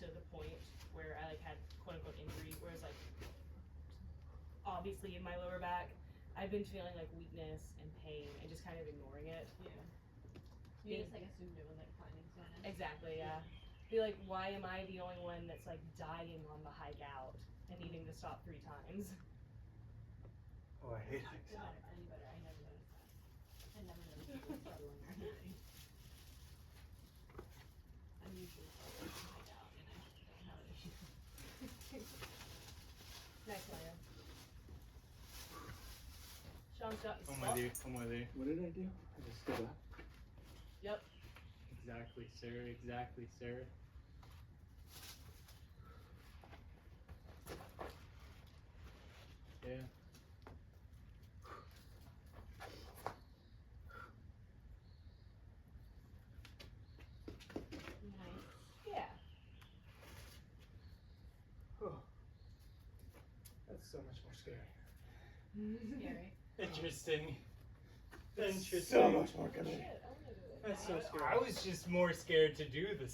to the point where I like had quote unquote injury, where it's like obviously in my lower back, I've been feeling like weakness and pain and just kind of ignoring it. Yeah. You just like assumed it was like climbing soreness. Exactly, yeah. Be like, why am I the only one that's like dying on the hike out and needing to stop 3 times? Oh, I hate hikes. Any better? I never noticed that. I never noticed people struggling or anything. I'm usually struggling to hike out and I don't have an issue. Nice, Mario. Sean's got the I'm spot. with you. I'm with you. What did I do? I just stood up. Yep. Exactly, sir. Exactly, sir. Yeah. Nice. Yeah. Oh. That's so much more scary. Scary. Interesting. So Interesting. much more committed. Shit, I wanna do it. That's so scary. I was just more scared to do this.